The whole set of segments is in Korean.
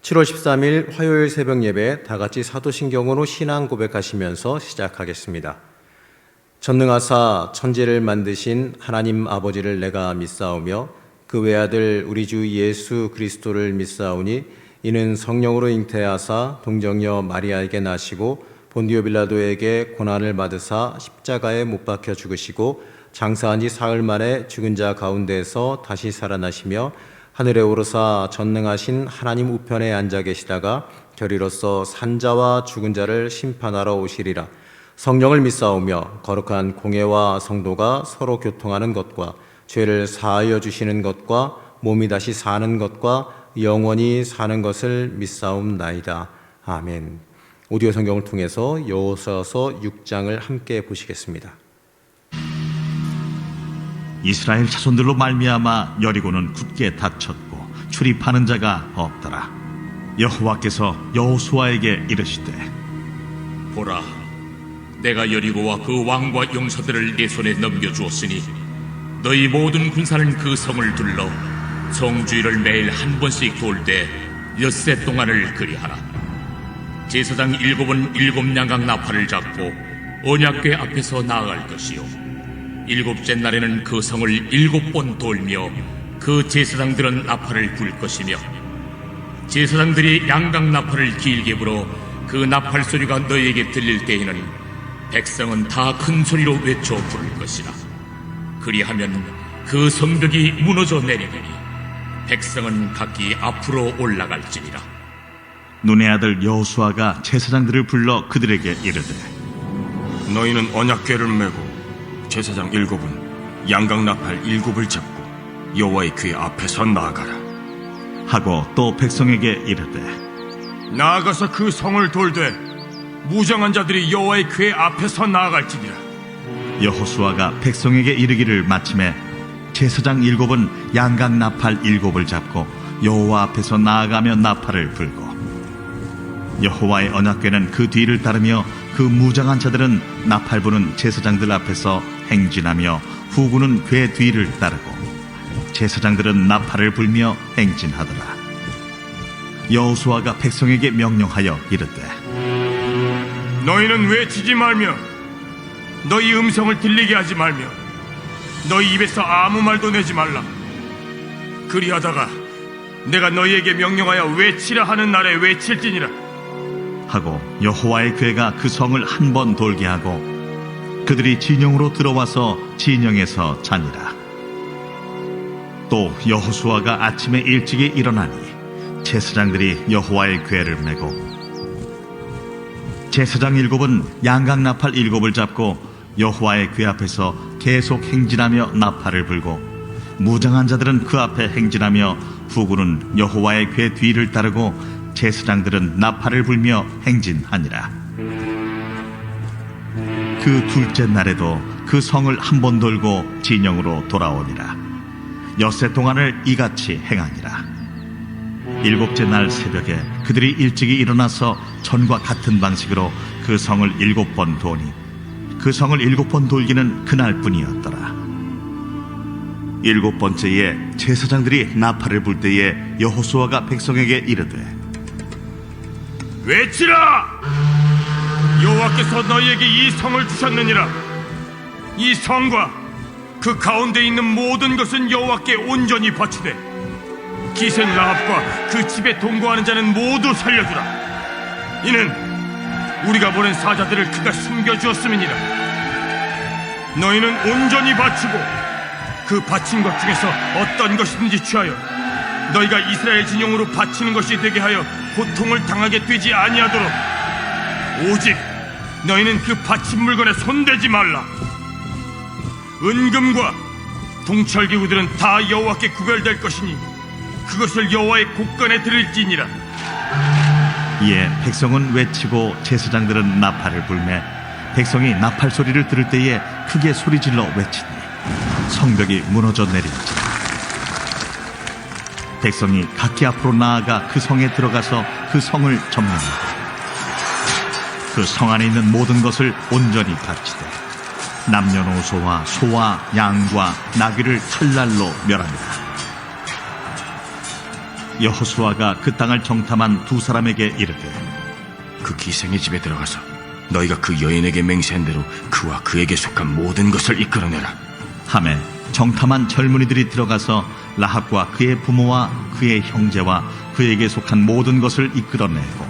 7월 13일 화요일 새벽 예배 다 같이 사도신경으로 신앙 고백하시면서 시작하겠습니다. 전능하사 천지를 만드신 하나님 아버지를 내가 믿사오며 그 외아들 우리 주 예수 그리스도를 믿사오니 이는 성령으로 잉태하사 동정녀 마리아에게 나시고 본디오 빌라도에게 고난을 받으사 십자가에 못 박혀 죽으시고 장사한 지 사흘 만에 죽은 자 가운데서 다시 살아나시며 하늘에 오르사 전능하신 하나님 우편에 앉아 계시다가 결의로서 산자와 죽은 자를 심판하러 오시리라. 성령을 믿사오며 거룩한 공예와 성도가 서로 교통하는 것과 죄를 사하여 주시는 것과 몸이 다시 사는 것과 영원히 사는 것을 믿사옵나이다. 아멘. 오디오 성경을 통해서 여호수아서 6장을 함께 보시겠습니다. 이스라엘 자손들로 말미암아 여리고는 굳게 닫혔고 출입하는 자가 없더라. 여호와께서 여호수아에게 이르시되, 보라, 내가 여리고와 그 왕과 용사들을 내 손에 넘겨주었으니 너희 모든 군사는 그 성을 둘러 성주의를 매일 한 번씩 돌 때 엿새 동안을 그리하라. 제사장 7은 7 양각 나팔을 잡고 언약궤 앞에서 나아갈 것이요 7째 날에는 그 성을 7번 돌며 그 제사장들은 나팔을 불 것이며 제사장들이 양각 나팔을 길게 불어 그 나팔 소리가 너희에게 들릴 때에는 백성은 다 큰 소리로 외쳐 부를 것이라. 그리하면 그 성벽이 무너져 내리리니 백성은 각기 앞으로 올라갈지니라. 눈의 아들 여호수아가 제사장들을 불러 그들에게 이르되, 너희는 언약궤를 메고 제사장 7은 양각 나팔 7을 잡고 여호와의 궤 앞에서 나아가라. 하고 또 백성에게 이르되, 나아가서 그 성을 돌되 무장한 자들이 여호와의 궤 앞에서 나아갈지니라. 여호수아가 백성에게 이르기를 마침에 제사장 7은 양각 나팔 7을 잡고 여호와 앞에서 나아가며 나팔을 불고 여호와의 언약궤는 그 뒤를 따르며 그 무장한 자들은 나팔 부는 제사장들 앞에서 행진하며 후군은 궤 뒤를 따르고 제사장들은 나팔을 불며 행진하더라. 여호수아가 백성에게 명령하여 이르되, 너희는 외치지 말며 너희 음성을 들리게 하지 말며 너희 입에서 아무 말도 내지 말라. 그리하다가 내가 너희에게 명령하여 외치라 하는 날에 외칠지니라. 하고 여호와의 궤가 그 성을 한 번 돌게 하고 그들이 진영으로 들어와서 진영에서 자니라. 또 여호수아가 아침에 일찍이 일어나니 제사장들이 여호와의 궤를 메고 제사장 7은 양각 나팔 7을 잡고 여호와의 궤 앞에서 계속 행진하며 나팔을 불고 무장한 자들은 그 앞에 행진하며 후군은 여호와의 궤 뒤를 따르고 제사장들은 나팔을 불며 행진하니라. 그 둘째 날에도 그 성을 한 번 돌고 진영으로 돌아오니라. 엿새 동안을 이같이 행하니라. 7째 날 새벽에 그들이 일찍이 일어나서 전과 같은 방식으로 그 성을 7번 도니 그 성을 7번 돌기는 그날뿐이었더라. 7번째에 제사장들이 나팔을 불 때에 여호수아가 백성에게 이르되, 외치라! 여호와께서 너희에게 이 성을 주셨느니라. 이 성과 그 가운데 있는 모든 것은 여호와께 온전히 바치되 기생 라합과 그 집에 동거하는 자는 모두 살려주라. 이는 우리가 보낸 사자들을 그가 숨겨주었음이니라. 너희는 온전히 바치고 그 바친 것 중에서 어떤 것이든지 취하여 너희가 이스라엘 진영으로 바치는 것이 되게 하여 고통을 당하게 되지 아니하도록 오직 너희는 그 바친 물건에 손대지 말라. 은금과 동철기구들은 다 여호와께 구별될 것이니 그것을 여호와의 곳간에 드릴지니라. 이에 백성은 외치고 제사장들은 나팔을 불매 백성이 나팔 소리를 들을 때에 크게 소리질러 외치니 성벽이 무너져 내린지라. 백성이 각기 앞으로 나아가 그 성에 들어가서 그 성을 점령하고 그 성 안에 있는 모든 것을 온전히 바치되 남녀노소와 소와 양과 나귀를 칼날로 멸합니다. 여호수아가 그 땅을 정탐한 두 사람에게 이르되 그 기생의 집에 들어가서 너희가 그 여인에게 맹세한 대로 그와 그에게 속한 모든 것을 이끌어내라. 하매 정탐한 젊은이들이 들어가서 라합과 그의 부모와 그의 형제와 그에게 속한 모든 것을 이끌어내고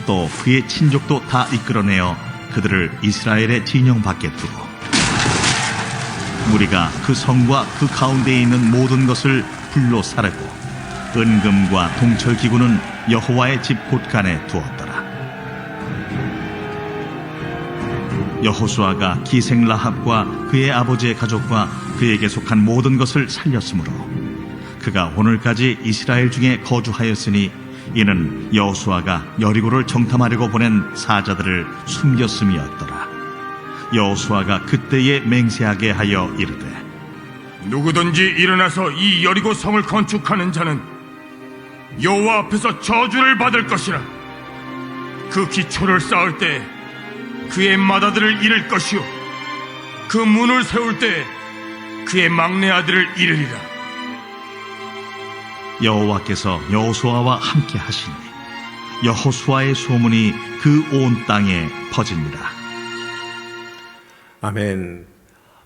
또 그의 친족도 다 이끌어내어 그들을 이스라엘의 진영 밖에 두고 무리가 그 성과 그 가운데에 있는 모든 것을 불로 사르고 은금과 동철기구는 여호와의 집 곳간에 두었더라. 여호수아가 기생 라합과 그의 아버지의 가족과 그에게 속한 모든 것을 살렸으므로 그가 오늘까지 이스라엘 중에 거주하였으니 이는 여호수아가 여리고를 정탐하려고 보낸 사자들을 숨겼음이었더라. 여호수아가 그때에 맹세하게 하여 이르되 누구든지 일어나서 이 여리고 성을 건축하는 자는 여호와 앞에서 저주를 받을 것이라. 그 기초를 쌓을 때 그의 맏아들을 잃을 것이요 그 문을 세울 때 그의 막내 아들을 잃으리라. 여호와께서 여호수아와 함께 하시니 여호수아의 소문이 그 온 땅에 퍼집니다. 아멘.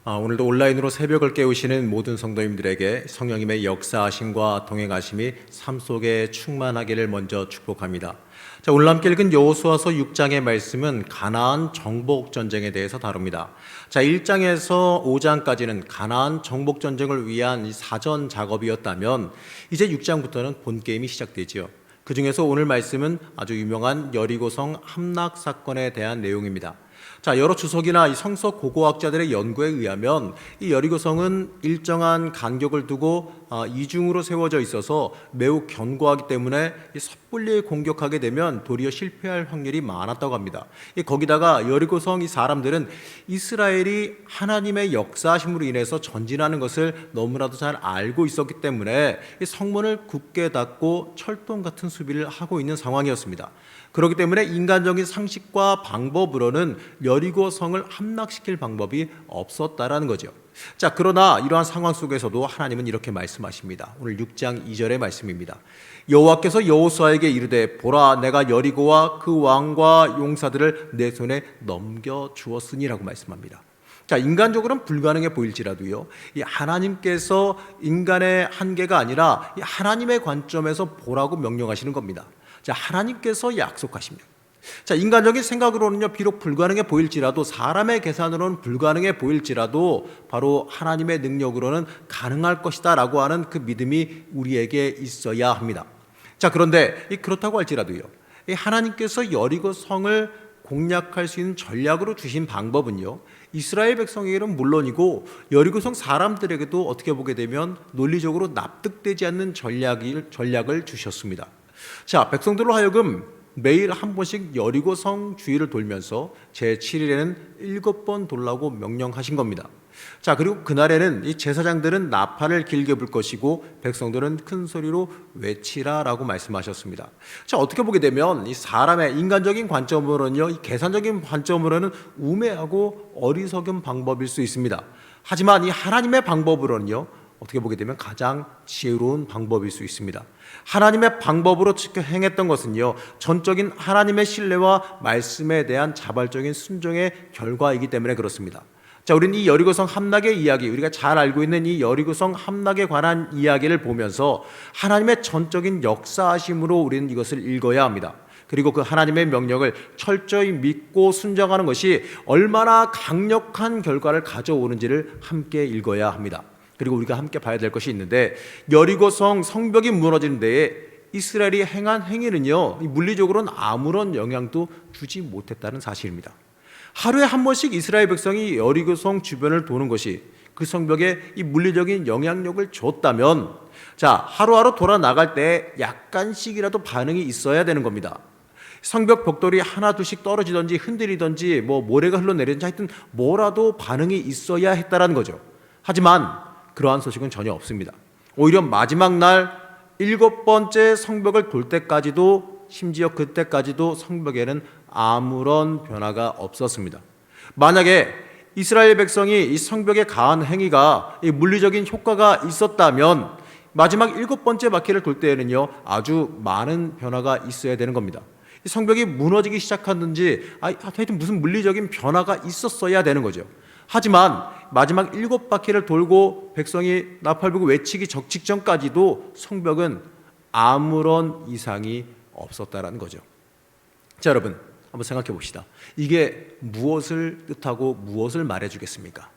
오늘도 온라인으로 새벽을 깨우시는 모든 성도님들에게 성령님의 역사하심과 동행하심이 삶 속에 충만하기를 먼저 축복합니다. 자, 오늘 함께 읽은 여호수아서 6장의 말씀은 가나안 정복 전쟁에 대해서 다룹니다. 자, 1장에서 5장까지는 가나안 정복 전쟁을 위한 사전 작업이었다면 이제 6장부터는 본 게임이 시작되지요. 그 중에서 오늘 말씀은 아주 유명한 여리고성 함락 사건에 대한 내용입니다. 자, 여러 주석이나 이 성서 고고학자들의 연구에 의하면 이 여리고성은 일정한 간격을 두고 이중으로 세워져 있어서 매우 견고하기 때문에 이 섣불리 공격하게 되면 도리어 실패할 확률이 많았다고 합니다. 거기다가 여리고성 이 사람들은 이스라엘이 하나님의 역사하심으로 인해서 전진하는 것을 너무나도 잘 알고 있었기 때문에 이 성문을 굳게 닫고 철동 같은 수비를 하고 있는 상황이었습니다. 그렇기 때문에 인간적인 상식과 방법으로는 여리고 성을 함락시킬 방법이 없었다라는 거죠. 자, 그러나 이러한 상황 속에서도 하나님은 이렇게 말씀하십니다. 오늘 6장 2절의 말씀입니다. 여호와께서 여호수아에게 이르되 보라 내가 여리고와 그 왕과 용사들을 내 손에 넘겨 주었으니라고 말씀합니다. 자, 인간적으로는 불가능해 보일지라도요, 이 하나님께서 인간의 한계가 아니라 이 하나님의 관점에서 보라고 명령하시는 겁니다. 자, 하나님께서 약속하십니다. 자, 인간적인 생각으로는요, 비록 불가능해 보일지라도, 사람의 계산으로는 불가능해 보일지라도 바로 하나님의 능력으로는 가능할 것이다 라고 하는 그 믿음이 우리에게 있어야 합니다. 자, 그런데 그렇다고 할지라도요, 하나님께서 여리고 성을 공략할 수 있는 전략으로 주신 방법은요, 이스라엘 백성에게는 물론이고 여리고성 사람들에게도 어떻게 보게 되면 논리적으로 납득되지 않는 전략을 주셨습니다. 자, 백성들로 하여금 매일 한 번씩 여리고성 주위를 돌면서 제7일에는 7번 돌라고 명령하신 겁니다. 자, 그리고 그날에는 이 제사장들은 나팔을 길게 불 것이고 백성들은 큰 소리로 외치라라고 말씀하셨습니다. 자, 어떻게 보게 되면 이 사람의 인간적인 관점으로는요, 이 계산적인 관점으로는 우매하고 어리석은 방법일 수 있습니다. 하지만 이 하나님의 방법으로는요, 어떻게 보게 되면 가장 지혜로운 방법일 수 있습니다. 하나님의 방법으로 지켜 행했던 것은요, 전적인 하나님의 신뢰와 말씀에 대한 자발적인 순종의 결과이기 때문에 그렇습니다. 자, 우리는 이 여리고성 함락의 이야기, 우리가 잘 알고 있는 이 여리고성 함락에 관한 이야기를 보면서 하나님의 전적인 역사하심으로 우리는 이것을 읽어야 합니다. 그리고 그 하나님의 명령을 철저히 믿고 순종하는 것이 얼마나 강력한 결과를 가져오는지를 함께 읽어야 합니다. 그리고 우리가 함께 봐야 될 것이 있는데, 여리고성 성벽이 무너지는 데에 이스라엘이 행한 행위는요, 물리적으로는 아무런 영향도 주지 못했다는 사실입니다. 하루에 한 번씩 이스라엘 백성이 여리고성 주변을 도는 것이 그 성벽에 이 물리적인 영향력을 줬다면, 자, 하루하루 돌아 나갈 때 약간씩이라도 반응이 있어야 되는 겁니다. 성벽 벽돌이 하나 둘씩 떨어지든지 흔들리든지 모래가 흘러내리든지 하여튼 뭐라도 반응이 있어야 했다라는 거죠. 하지만 그러한 소식은 전혀 없습니다. 오히려 마지막 날 7번째 성벽을 돌 때까지도, 심지어 그때까지도 성벽에는 아무런 변화가 없었습니다. 만약에 이스라엘 백성이 이 성벽에 가한 행위가 이 물리적인 효과가 있었다면 마지막 7번째 바퀴를 돌 때에는요, 아주 많은 변화가 있어야 되는 겁니다. 이 성벽이 무너지기 시작하든지 하여튼 무슨 물리적인 변화가 있었어야 되는 거죠. 하지만 마지막 7바퀴를 돌고 백성이 나팔 불고 외치기 직전까지도 성벽은 아무런 이상이 없었다라는 거죠. 자, 여러분 한번 생각해 봅시다. 이게 무엇을 뜻하고 무엇을 말해주겠습니까?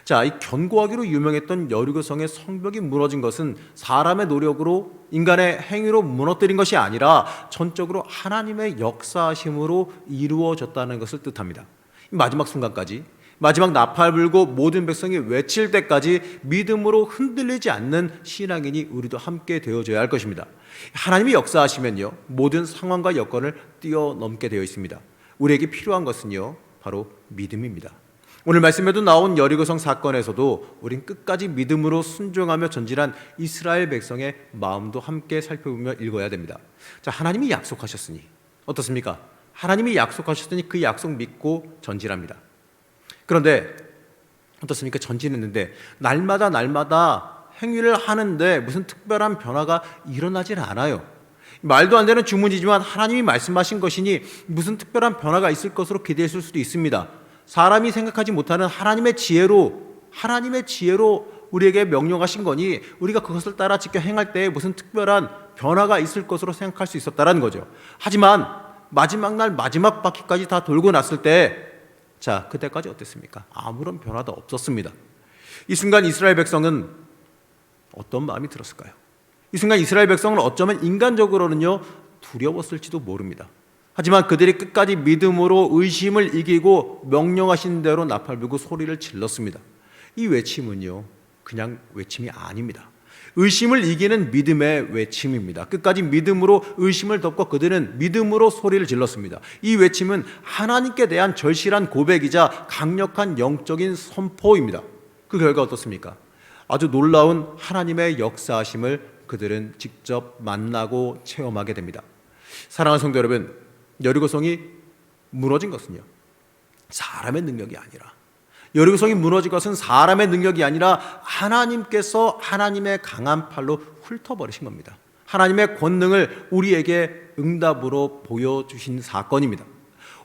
자, 이 견고하기로 유명했던 여리고성의 성벽이 무너진 것은 사람의 노력으로, 인간의 행위로 무너뜨린 것이 아니라 전적으로 하나님의 역사하심으로 이루어졌다는 것을 뜻합니다. 마지막 순간까지, 마지막 나팔 불고 모든 백성이 외칠 때까지 믿음으로 흔들리지 않는 신앙인이 우리도 함께 되어줘야 할 것입니다. 하나님이 역사하시면요, 모든 상황과 여건을 뛰어넘게 되어 있습니다. 우리에게 필요한 것은요, 바로 믿음입니다. 오늘 말씀에도 나온 여리고성 사건에서도 우린 끝까지 믿음으로 순종하며 전진한 이스라엘 백성의 마음도 함께 살펴보며 읽어야 됩니다. 자, 하나님이 약속하셨으니 어떻습니까? 하나님이 약속하셨으니 그 약속 믿고 전진합니다. 그런데 어떻습니까? 전진했는데 날마다 행위를 하는데 무슨 특별한 변화가 일어나질 않아요. 말도 안 되는 주문이지만 하나님이 말씀하신 것이니 무슨 특별한 변화가 있을 것으로 기대했을 수도 있습니다. 사람이 생각하지 못하는 하나님의 지혜로 우리에게 명령하신 거니 우리가 그것을 따라 지켜 행할 때 무슨 특별한 변화가 있을 것으로 생각할 수 있었다는 거죠. 하지만 마지막 날 마지막 바퀴까지 다 돌고 났을 때, 자, 그때까지 어땠습니까? 아무런 변화도 없었습니다. 이 순간 이스라엘 백성은 어떤 마음이 들었을까요? 이 순간 이스라엘 백성은 어쩌면 인간적으로는요, 두려웠을지도 모릅니다. 하지만 그들이 끝까지 믿음으로 의심을 이기고 명령하신 대로 나팔 불고 소리를 질렀습니다. 이 외침은요, 그냥 외침이 아닙니다. 의심을 이기는 믿음의 외침입니다. 끝까지 믿음으로 의심을 덮고 그들은 믿음으로 소리를 질렀습니다. 이 외침은 하나님께 대한 절실한 고백이자 강력한 영적인 선포입니다. 그 결과 어떻습니까? 아주 놀라운 하나님의 역사하심을 그들은 직접 만나고 체험하게 됩니다. 사랑하는 성도 여러분, 여리고성이 무너진 것은요, 사람의 능력이 아니라, 여리고성이 무너진 것은 사람의 능력이 아니라 하나님께서 하나님의 강한 팔로 훑어버리신 겁니다. 하나님의 권능을 우리에게 응답으로 보여주신 사건입니다.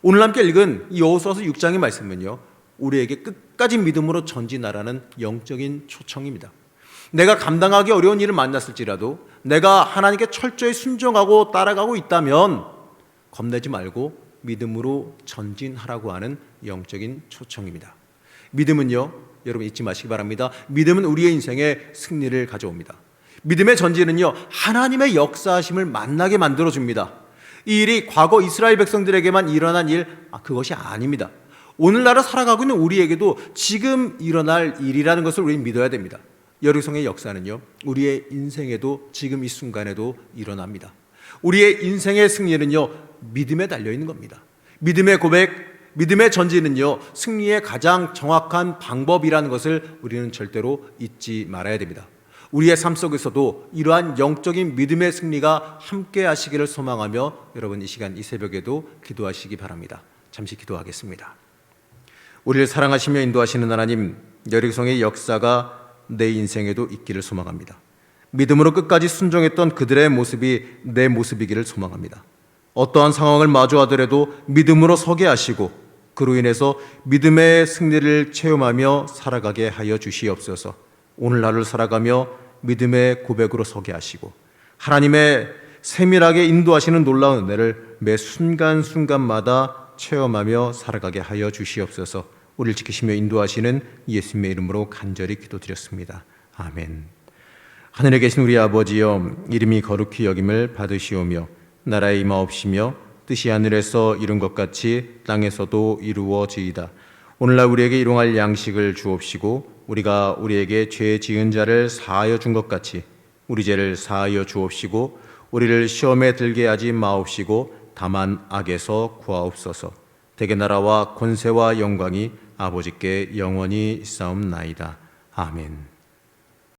오늘 함께 읽은 여호수아서 6장의 말씀은요, 우리에게 끝까지 믿음으로 전진하라는 영적인 초청입니다. 내가 감당하기 어려운 일을 만났을지라도 내가 하나님께 철저히 순종하고 따라가고 있다면 겁내지 말고 믿음으로 전진하라고 하는 영적인 초청입니다. 믿음은요, 여러분 잊지 마시기 바랍니다. 믿음은 우리의 인생에 승리를 가져옵니다. 믿음의 전진은요, 하나님의 역사하심을 만나게 만들어줍니다. 이 일이 과거 이스라엘 백성들에게만 일어난 일, 그것이 아닙니다. 오늘날을 살아가고 있는 우리에게도 지금 일어날 일이라는 것을 우리는 믿어야 됩니다. 여리고성의 역사는요, 우리의 인생에도 지금 이 순간에도 일어납니다. 우리의 인생의 승리는요, 믿음에 달려있는 겁니다. 믿음의 고백, 믿음의 전진은요, 승리의 가장 정확한 방법이라는 것을 우리는 절대로 잊지 말아야 됩니다. 우리의 삶 속에서도 이러한 영적인 믿음의 승리가 함께 하시기를 소망하며 여러분 이 시간 이 새벽에도 기도하시기 바랍니다. 잠시 기도하겠습니다. 우리를 사랑하시며 인도하시는 하나님, 여리고성의 역사가 내 인생에도 있기를 소망합니다. 믿음으로 끝까지 순종했던 그들의 모습이 내 모습이기를 소망합니다. 어떠한 상황을 마주하더라도 믿음으로 서게 하시고 그로 인해서 믿음의 승리를 체험하며 살아가게 하여 주시옵소서. 오늘날을 살아가며 믿음의 고백으로 서게 하시고 하나님의 세밀하게 인도하시는 놀라운 은혜를 매 순간순간마다 체험하며 살아가게 하여 주시옵소서. 우리를 지키시며 인도하시는 예수님의 이름으로 간절히 기도드렸습니다. 아멘. 하늘에 계신 우리 아버지여, 이름이 거룩히 여김을 받으시오며 나라의 임하옵시며 뜻이 하늘에서 이룬 것 같이 땅에서도 이루어지이다. 오늘날 우리에게 일용할 양식을 주옵시고 우리가 우리에게 죄 지은 자를 사하여 준 것 같이 우리 죄를 사하여 주옵시고 우리를 시험에 들게 하지 마옵시고 다만 악에서 구하옵소서. 대개 나라와 권세와 영광이 아버지께 영원히 있사옵나이다. 아멘.